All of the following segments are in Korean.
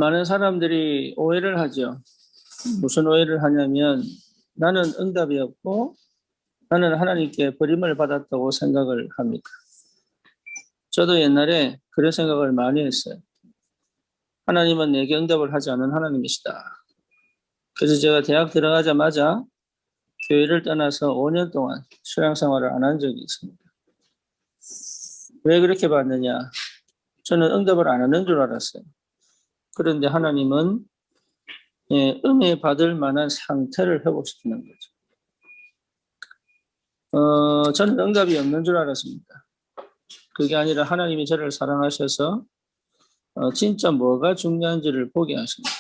많은 사람들이 오해를 하죠. 무슨 오해를 하냐면 나는 응답이 없고 나는 하나님께 버림을 받았다고 생각을 합니다. 저도 옛날에 그런 생각을 많이 했어요. 하나님은 내게 응답을 하지 않은 하나님이시다. 그래서 제가 대학 들어가자마자 교회를 떠나서 5년 동안 신앙생활을 안 한 적이 있습니다. 왜 그렇게 봤느냐? 저는 응답을 안 하는 줄 알았어요. 그런데 하나님은 은혜 받을 만한 상태를 회복시키는 거죠. 저는 응답이 없는 줄 알았습니다. 그게 아니라 하나님이 저를 사랑하셔서 진짜 뭐가 중요한지를 보게 하신 거죠.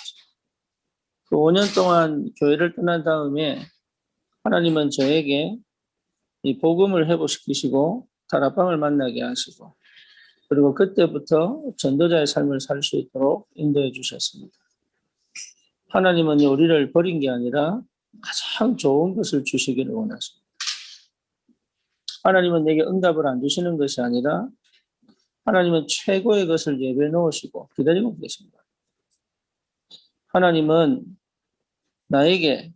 그 5년 동안 교회를 떠난 다음에 하나님은 저에게 이 복음을 회복시키시고 다락방을 만나게 하시고 그리고 그때부터 전도자의 삶을 살 수 있도록 인도해 주셨습니다. 하나님은 우리를 버린 게 아니라 가장 좋은 것을 주시기를 원하십니다. 하나님은 내게 응답을 안 주시는 것이 아니라 하나님은 최고의 것을 예배해 놓으시고 기다리고 계십니다. 하나님은 나에게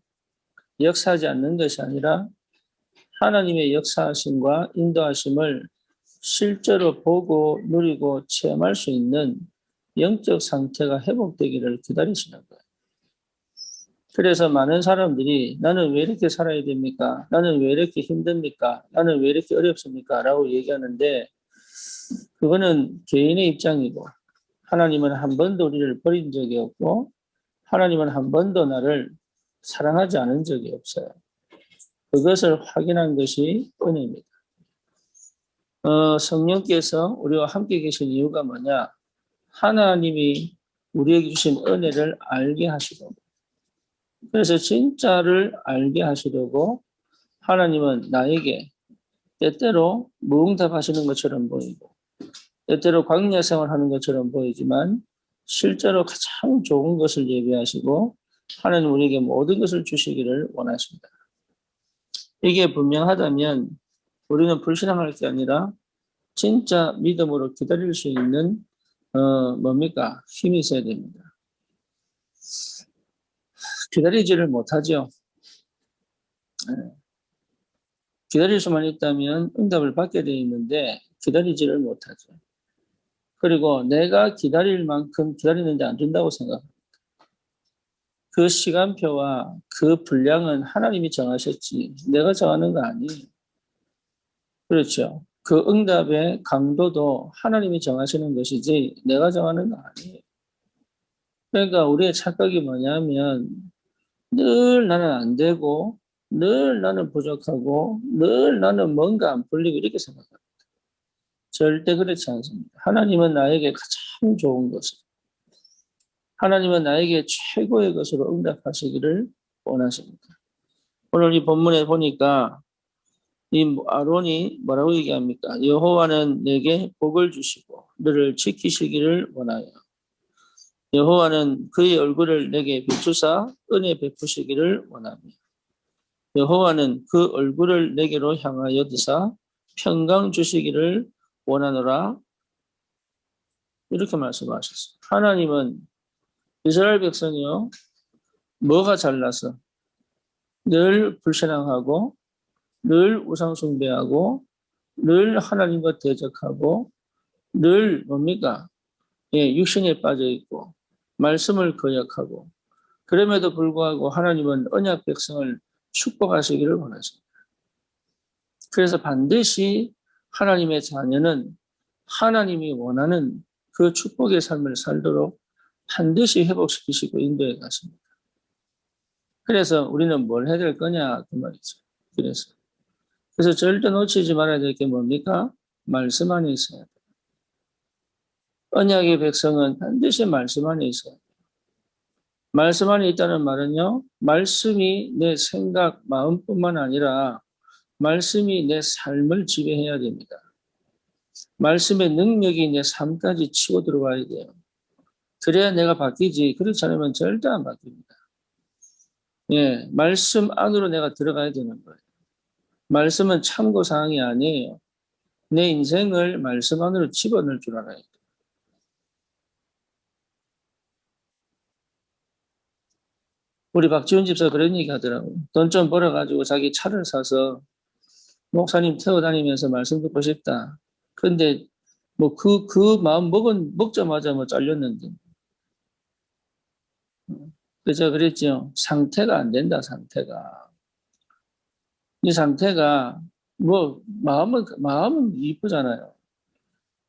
역사하지 않는 것이 아니라 하나님의 역사하심과 인도하심을 실제로 보고 누리고 체험할 수 있는 영적 상태가 회복되기를 기다리시는 거예요. 그래서 많은 사람들이 나는 왜 이렇게 살아야 됩니까? 나는 왜 이렇게 힘듭니까? 나는 왜 이렇게 어렵습니까? 라고 얘기하는데 그거는 개인의 입장이고 하나님은 한 번도 우리를 버린 적이 없고 하나님은 한 번도 나를 사랑하지 않은 적이 없어요. 그것을 확인한 것이 은혜입니다. 성령께서 우리와 함께 계신 이유가 뭐냐? 하나님이 우리에게 주신 은혜를 알게 하시려고. 그래서 진짜를 알게 하시려고 하나님은 나에게 때때로 무응답하시는 것처럼 보이고 때때로 광야 생활하는 것처럼 보이지만 실제로 가장 좋은 것을 예비하시고 하나님 우리에게 모든 것을 주시기를 원하십니다. 이게 분명하다면 우리는 불신앙할 게 아니라 진짜 믿음으로 기다릴 수 있는 뭡니까? 힘이 있어야 됩니다. 기다리지를 못하죠. 기다릴 수만 있다면 응답을 받게 되어 있는데 기다리지를 못하죠. 그리고 내가 기다릴 만큼 기다리는데 안 준다고 생각합니다. 그 시간표와 그 분량은 하나님이 정하셨지 내가 정하는 거 아니에요. 그렇죠. 그 응답의 강도도 하나님이 정하시는 것이지 내가 정하는 거 아니에요. 그러니까 우리의 착각이 뭐냐면 늘 나는 안 되고 늘 나는 부족하고 늘 나는 뭔가 안 풀리고 이렇게 생각합니다. 절대 그렇지 않습니다. 하나님은 나에게 가장 좋은 것을 하나님은 나에게 최고의 것으로 응답하시기를 원하십니다. 오늘 이 본문에 보니까 이 아론이 뭐라고 얘기합니까? 여호와는 내게 복을 주시고 너를 지키시기를 원하여 여호와는 그의 얼굴을 내게 비추사 은혜 베푸시기를 원하며 여호와는 그 얼굴을 내게로 향하여 드사 평강 주시기를 원하노라 이렇게 말씀하셨어요. 하나님은 이스라엘 백성이요 뭐가 잘나서 늘 불신앙하고 늘 우상 숭배하고 늘 하나님과 대적하고 늘 뭡니까? 육신에 빠져 있고 말씀을 거역하고 그럼에도 불구하고 하나님은 언약 백성을 축복하시기를 원하십니다. 그래서 반드시 하나님의 자녀는 하나님이 원하는 그 축복의 삶을 살도록 반드시 회복시키시고 인도해 가십니다. 그래서 우리는 뭘 해야 될 거냐 그 말이죠. 그래서 절대 놓치지 말아야 될 게 뭡니까? 말씀 안에 있어야 돼요. 언약의 백성은 반드시 말씀 안에 있어야 돼요. 말씀 안에 있다는 말은요. 말씀이 내 생각, 마음뿐만 아니라 말씀이 내 삶을 지배해야 됩니다. 말씀의 능력이 내 삶까지 치고 들어와야 돼요. 그래야 내가 바뀌지. 그렇지 않으면 절대 안 바뀝니다. 말씀 안으로 내가 들어가야 되는 거예요. 말씀은 참고사항이 아니에요. 내 인생을 말씀 안으로 집어넣을 줄 알아야 돼요. 우리 박지원 집사 그런 얘기 하더라고요. 돈 좀 벌어가지고 자기 차를 사서 목사님 태워 다니면서 말씀 듣고 싶다. 근데 뭐 그 마음 먹자마자 뭐 잘렸는데. 그래서 그랬죠. 상태가 안 된다, 상태가. 이 상태가 뭐 마음은 이쁘잖아요.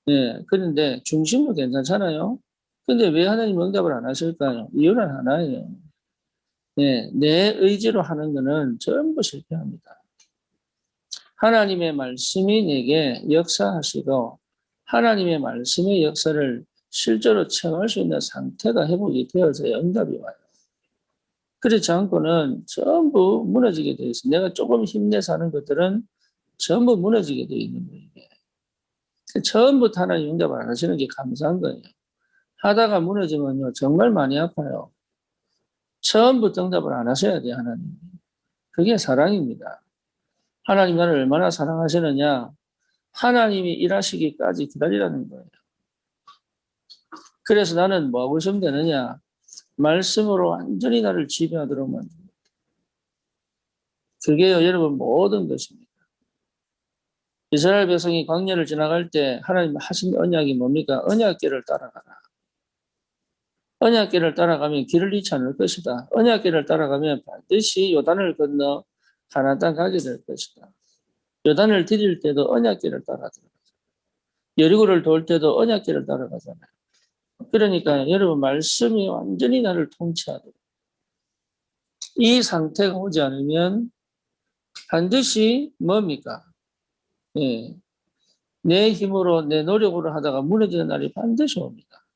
예. 그런데 중심은 괜찮잖아요. 근데 왜 하나님 응답을 안 하실까요? 이유는 하나예요. 예. 내 의지로 하는 거는 전부 실패합니다. 하나님의 말씀이 내게 역사하시고 하나님의 말씀의 역사를 실제로 체험할 수 있는 상태가 회복이 되어져야 응답이 와요. 그렇지 않고는 전부 무너지게 되어 있어요. 내가 조금 힘내서 하는 것들은 전부 무너지게 되어 있는 거예요. 처음부터 하나님 응답을 안 하시는 게 감사한 거예요. 하다가 무너지면요 정말 많이 아파요. 처음부터 응답을 안 하셔야 돼요, 하나님. 그게 사랑입니다. 하나님 나를 얼마나 사랑하시느냐. 하나님이 일하시기까지 기다리라는 거예요. 그래서 나는 뭐 하고 있으면 되느냐. 말씀으로 완전히 나를 지배하도록 만듭니다. 그게요, 여러분 모든 것입니다. 이스라엘 백성이 광야를 지나갈 때 하나님 하신 언약이 뭡니까? 언약궤를 따라가라. 언약궤를 따라가면 길을 잃지 않을 것이다. 언약궤를 따라가면 반드시 요단을 건너 가나안 땅 가게 될 것이다. 요단을 디딜 때도 언약궤를 따라 들어가죠. 여리고를 돌 때도 언약궤를 따라가잖아요. 그러니까 여러분 말씀이 완전히 나를 통치하도록 이 상태가 오지 않으면 반드시 뭡니까? 예, 내 힘으로 내 노력으로 하다가 무너지는 날이 반드시 옵니다.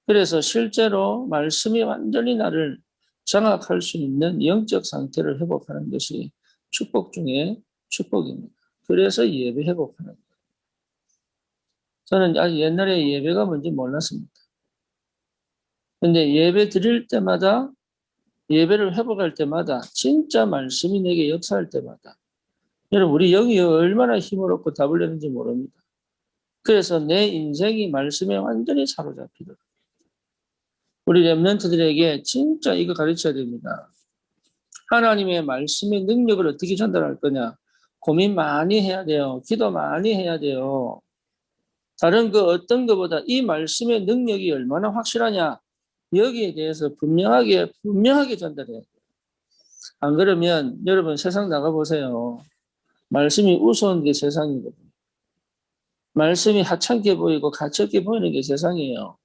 그래서 실제로 말씀이 완전히 나를 장악할 수 있는 영적 상태를 회복하는 것이 축복 중에 축복입니다. 그래서 예배 회복하는 거예요. 저는 아주 옛날에 예배가 뭔지 몰랐습니다. 근데 예배 드릴 때마다 예배를 회복할 때마다 진짜 말씀이 내게 역사할 때마다 여러분 우리 영이 얼마나 힘을 얻고 답을 내는지 모릅니다. 그래서 내 인생이 말씀에 완전히 사로잡히도록 우리 렘넌트들에게 진짜 이거 가르쳐야 됩니다. 하나님의 말씀의 능력을 어떻게 전달할 거냐. 고민 많이 해야 돼요. 기도 많이 해야 돼요. 다른 그 어떤 것보다 이 말씀의 능력이 얼마나 확실하냐. 여기에 대해서 분명하게 전달해야 돼요. 안 그러면 여러분 세상 나가보세요. 말씀이 우스운 게 세상이거든요. 말씀이 하찮게 보이고 가볍게 보이는 게 세상이에요.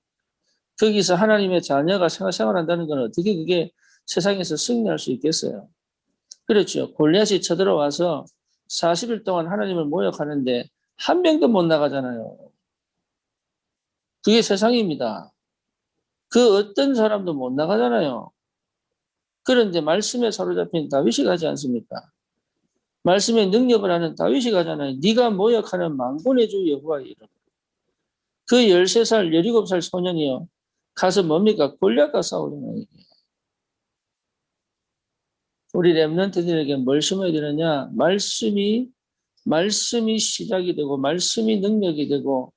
거기서 하나님의 자녀가 생활한다는 건 어떻게 그게 세상에서 승리할 수 있겠어요? 그렇죠. 골리앗이 쳐들어와서 40일 동안 하나님을 모욕하는데 한 명도 못 나가잖아요. 그게 세상입니다. 그 어떤 사람도 못 나가잖아요. 그런데 말씀에 사로잡힌 다윗이 가지 않습니까? 말씀의 능력을 하는 다윗이 가잖아요. 네가 모욕하는 만군의 주 여호와의 이름. 그 13살, 17살 소년이요. 가서 뭡니까? 골리앗과 싸우잖아요. 우리 렘넌트들에게 뭘 심어야 되느냐? 말씀이 시작이 되고, 말씀이 능력이 되고,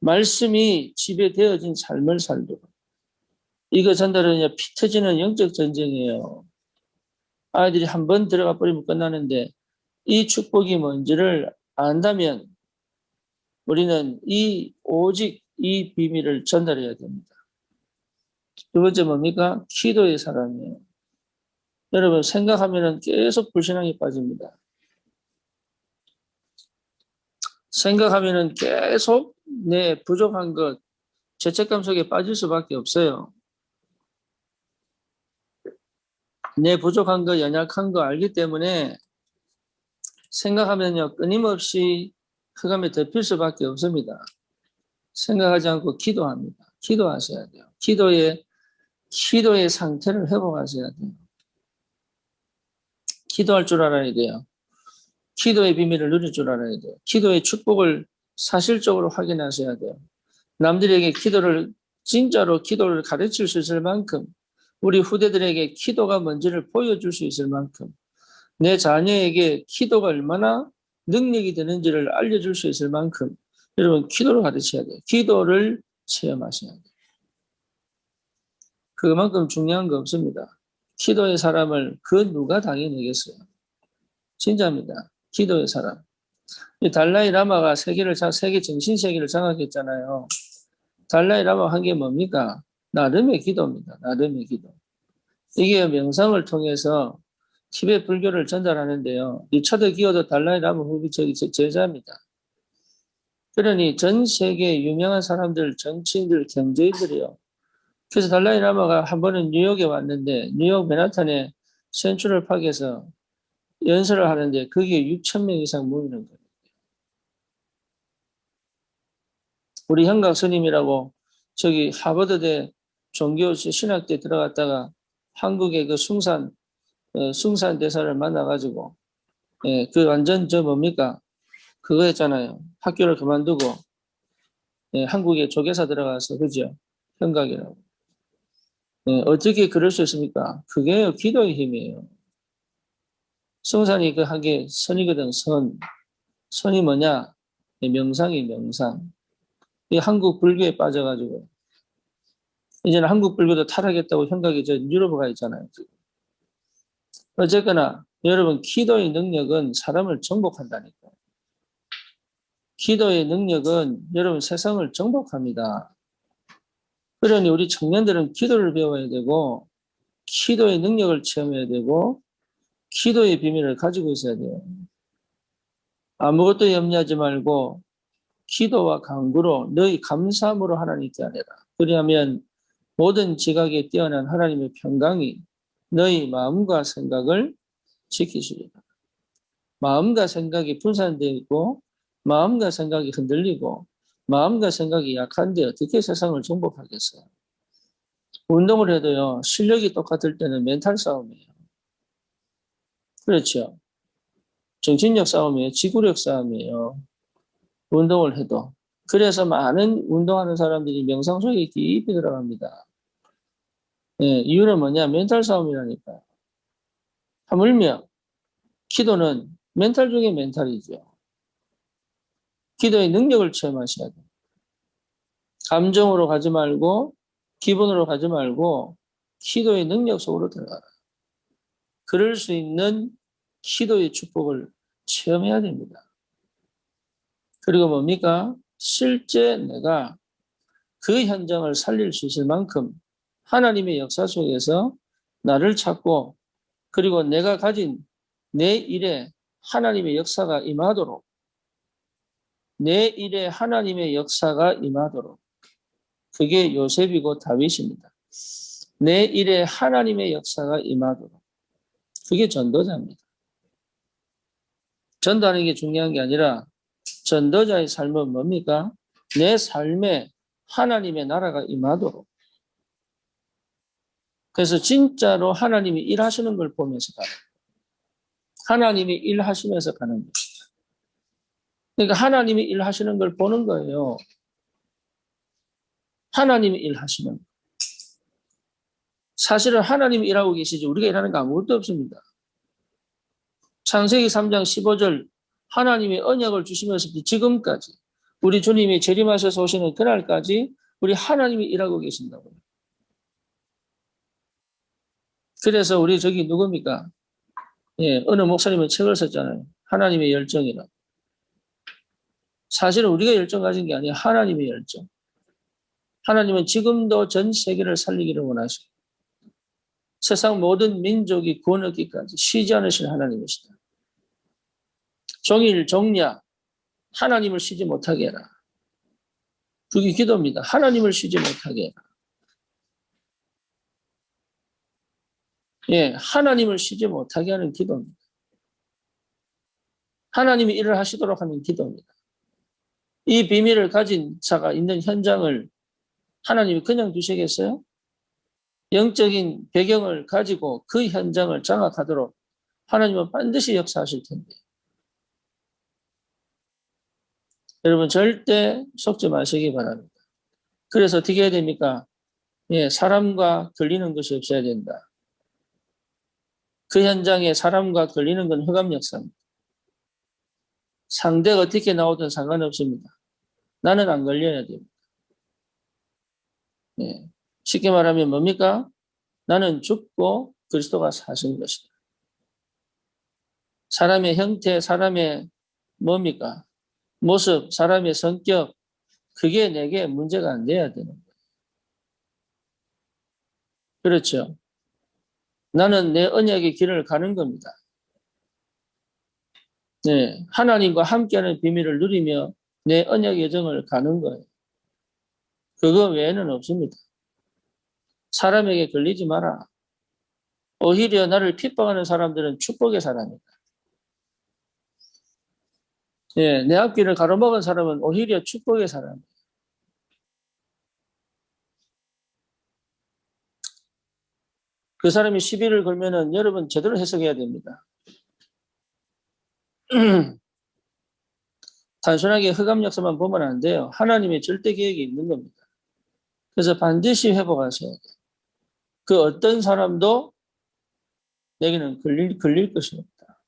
말씀이 지배되어진 삶을 살도록. 이거 전달은 피 터지는 영적 전쟁이에요. 아이들이 한 번 들어가 버리면 끝나는데, 이 축복이 뭔지를 안다면, 우리는 오직 이 비밀을 전달해야 됩니다. 두 번째 뭡니까? 기도의 사람이에요. 여러분 생각하면 계속 불신앙에 빠집니다. 생각하면 계속 내 부족한 것, 죄책감 속에 빠질 수밖에 없어요. 내 부족한 거, 연약한 거 알기 때문에 생각하면요 끊임없이 흑암에 덮일 수밖에 없습니다. 생각하지 않고 기도합니다. 기도하셔야 돼요. 기도의 상태를 회복하셔야 돼요. 기도할 줄 알아야 돼요. 기도의 비밀을 누릴 줄 알아야 돼요. 기도의 축복을 사실적으로 확인하셔야 돼요. 남들에게 진짜로 기도를 가르칠 수 있을 만큼, 우리 후대들에게 기도가 뭔지를 보여줄 수 있을 만큼, 내 자녀에게 기도가 얼마나 능력이 되는지를 알려줄 수 있을 만큼, 여러분 기도를 가르쳐야 돼요. 기도를 체험하셔야 돼요. 그만큼 중요한 거 없습니다. 기도의 사람을 그 누가 당해내겠어요? 진짜입니다. 기도의 사람. 이 달라이 라마가 세계 정신세계를 장악했잖아요. 달라이 라마가 한 게 뭡니까? 나름의 기도입니다. 나름의 기도. 이게 명상을 통해서 티베트 불교를 전달하는데요. 리처드 기어도 달라이 라마 후비 제자입니다. 그러니 전 세계 유명한 사람들, 정치인들, 경제인들이요. 그래서 달라이 라마가 한 번은 뉴욕에 왔는데 뉴욕 맨하탄에 센트럴 파크에서 연설을 하는데 거기에 6천 명 이상 모이는 거예요. 우리 현각 스님이라고 저기 하버드대 종교 신학대 들어갔다가 한국의 그 숭산 대사를 만나가지고 그 완전 저 뭡니까 그거 했잖아요. 학교를 그만두고 한국에 조계사 들어가서 그죠? 현각이라고. 어떻게 그럴 수 있습니까? 그게 기도의 힘이에요. 숭산이 그 한 게 선이거든. 선이 뭐냐? 명상이 명상. 이 한국 불교에 빠져가지고 이제는 한국 불교도 타락했다고 현각이 저 유럽에 가 있잖아요. 어쨌거나 여러분 기도의 능력은 사람을 정복한다니까요. 기도의 능력은 여러분 세상을 정복합니다. 그러니 우리 청년들은 기도를 배워야 되고 기도의 능력을 체험해야 되고 기도의 비밀을 가지고 있어야 돼요. 아무것도 염려하지 말고 기도와 간구로 너희 감사함으로 하나님께 아뢰라. 그리하면 모든 지각에 뛰어난 하나님의 평강이 너희 마음과 생각을 지키시리라. 마음과 생각이 분산되어 있고 마음과 생각이 흔들리고 마음과 생각이 약한데 어떻게 세상을 정복하겠어요? 운동을 해도요. 실력이 똑같을 때는 멘탈 싸움이에요. 그렇죠. 정신력 싸움이에요. 지구력 싸움이에요. 운동을 해도. 그래서 많은 운동하는 사람들이 명상 속에 깊이 들어갑니다. 이유는 뭐냐? 멘탈 싸움이라니까요. 하물며 기도는 멘탈 중에 멘탈이죠. 기도의 능력을 체험하셔야 돼요. 감정으로 가지 말고 기분으로 가지 말고 기도의 능력 속으로 들어가라. 그럴 수 있는 기도의 축복을 체험해야 됩니다. 그리고 뭡니까? 실제 내가 그 현장을 살릴 수 있을 만큼 하나님의 역사 속에서 나를 찾고 그리고 내가 가진 내 일에 하나님의 역사가 임하도록 내 일에 하나님의 역사가 임하도록 그게 요셉이고 다윗입니다. 내 일에 하나님의 역사가 임하도록 그게 전도자입니다. 전도하는 게 중요한 게 아니라 전도자의 삶은 뭡니까? 내 삶에 하나님의 나라가 임하도록 그래서 진짜로 하나님이 일하시는 걸 보면서 가는 거예요. 하나님이 일하시면서 가는 거예요. 그러니까 하나님이 일하시는 걸 보는 거예요. 하나님이 일하시는 거예요. 사실은 하나님이 일하고 계시지 우리가 일하는 거 아무것도 없습니다. 창세기 3장 15절 하나님이 언약을 주시면서 지금까지 우리 주님이 재림하셔서 오시는 그날까지 우리 하나님이 일하고 계신다고요. 그래서 우리 저기 누굽니까? 어느 목사님은 책을 썼잖아요. 하나님의 열정이라. 사실은 우리가 열정 가진 게 아니에요. 하나님의 열정. 하나님은 지금도 전 세계를 살리기를 원하시고 세상 모든 민족이 구원 얻기까지 쉬지 않으신 하나님이시다. 종일 종야 하나님을 쉬지 못하게 해라. 그게 기도입니다. 하나님을 쉬지 못하게 해라. 하나님을 쉬지 못하게 하는 기도입니다. 하나님이 일을 하시도록 하는 기도입니다. 이 비밀을 가진 자가 있는 현장을 하나님이 그냥 두시겠어요? 영적인 배경을 가지고 그 현장을 장악하도록 하나님은 반드시 역사하실 텐데. 여러분 절대 속지 마시기 바랍니다. 그래서 어떻게 해야 됩니까? 사람과 걸리는 것이 없어야 된다. 그 현장에 사람과 걸리는 건 흑암 역사입니다. 상대가 어떻게 나오든 상관없습니다. 나는 안 걸려야 됩니다. 쉽게 말하면 뭡니까? 나는 죽고 그리스도가 사신 것이다. 사람의 형태, 사람의 뭡니까? 모습, 사람의 성격, 그게 내게 문제가 안 돼야 되는 거예요. 그렇죠. 나는 내 언약의 길을 가는 겁니다. 네, 하나님과 함께하는 비밀을 누리며 내 언약 여정을 가는 거예요. 그거 외에는 없습니다. 사람에게 걸리지 마라. 오히려 나를 핍박하는 사람들은 축복의 사람이다. 예, 내 앞길을 가로막은 사람은 오히려 축복의 사람이에요. 그 사람이 시비를 걸면은 여러분 제대로 해석해야 됩니다. 단순하게 흑암 역사만 보면 안 돼요. 하나님의 절대 계획이 있는 겁니다. 그래서 반드시 회복하셔야 돼요. 그 어떤 사람도 내게는 걸릴 것이 없다.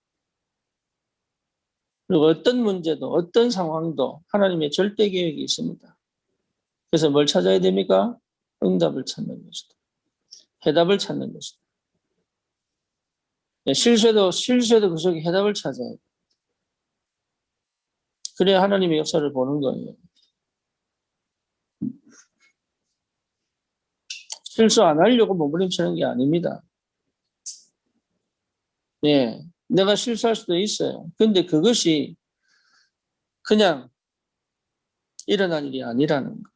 그리고 어떤 문제도 어떤 상황도 하나님의 절대 계획이 있습니다. 그래서 뭘 찾아야 됩니까? 응답을 찾는 것이다. 해답을 찾는 것이다. 실수에도 그 속에 해답을 찾아야 돼. 그래야 하나님의 역사를 보는 거예요. 실수 안 하려고 몸부림치는 게 아닙니다. 예, 내가 실수할 수도 있어요. 근데 그것이 그냥 일어난 일이 아니라는 거.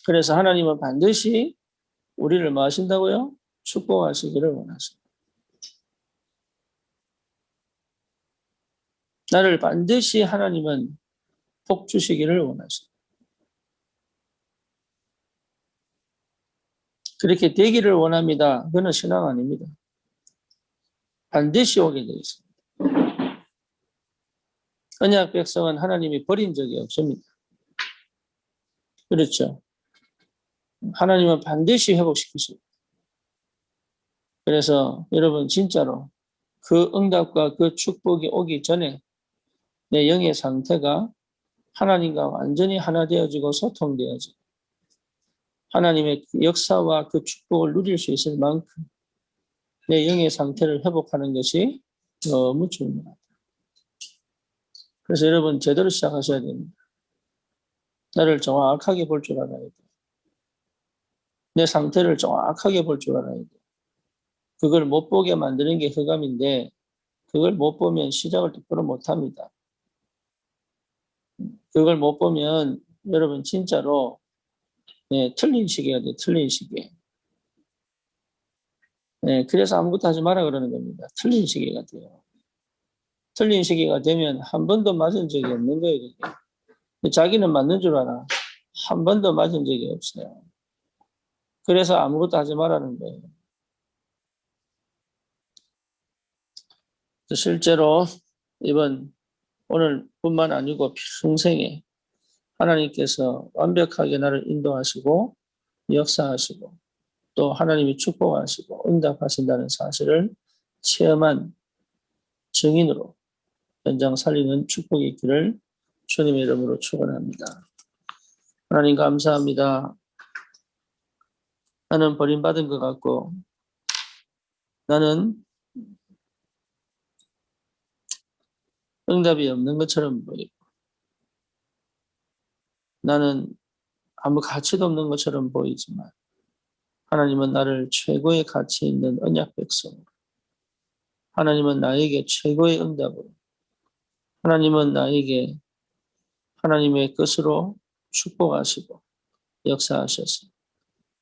그래서 하나님은 반드시 우리를 뭐 하신다고요? 축복하시기를 원하십니다. 나를 반드시 하나님은 복 주시기를 원하십니다. 그렇게 되기를 원합니다. 그건 신앙 아닙니다. 반드시 오게 되어 있습니다. 언약 백성은 하나님이 버린 적이 없습니다. 그렇죠. 하나님은 반드시 회복시키십니다. 그래서 여러분 진짜로 그 응답과 그 축복이 오기 전에 내 영의 상태가 하나님과 완전히 하나 되어지고 소통되어지고 하나님의 역사와 그 축복을 누릴 수 있을 만큼 내 영의 상태를 회복하는 것이 너무 중요합니다. 그래서 여러분 제대로 시작하셔야 됩니다. 나를 정확하게 볼 줄 알아야 돼요. 내 상태를 정확하게 볼 줄 알아야 돼요. 그걸 못 보게 만드는 게 흑암인데 그걸 못 보면 시작을 똑바로 못 합니다. 그걸 못 보면 여러분 진짜로 네, 틀린 시계가 돼요. 틀린 시계. 네, 그래서 아무것도 하지 마라 그러는 겁니다. 틀린 시계가 돼요. 틀린 시계가 되면 한 번도 맞은 적이 없는 거예요. 그게. 자기는 맞는 줄 알아. 한 번도 맞은 적이 없어요. 그래서 아무것도 하지 말라는 거예요. 실제로 오늘뿐만 아니고 평생에 하나님께서 완벽하게 나를 인도하시고 역사하시고 또 하나님이 축복하시고 응답하신다는 사실을 체험한 증인으로 현장 살리는 축복이 있기를 주님의 이름으로 축원합니다. 하나님 감사합니다. 나는 버림받은 것 같고 나는 응답이 없는 것처럼 보이고 나는 아무 가치도 없는 것처럼 보이지만 하나님은 나를 최고의 가치 있는 언약 백성으로 하나님은 나에게 최고의 응답으로 하나님은 나에게 하나님의 것으로 축복하시고 역사하셔서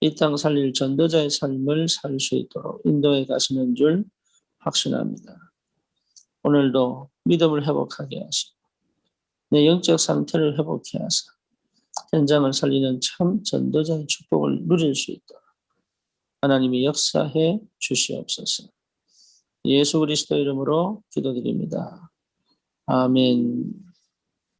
이 땅 살릴 전도자의 삶을 살 수 있도록 인도해 가시는 줄 확신합니다. 오늘도 믿음을 회복하게 하시고 내 영적 상태를 회복해 하사 현장을 살리는 참 전도자의 축복을 누릴 수 있도록 하나님이 역사해 주시옵소서. 예수 그리스도 이름으로 기도드립니다. 아멘.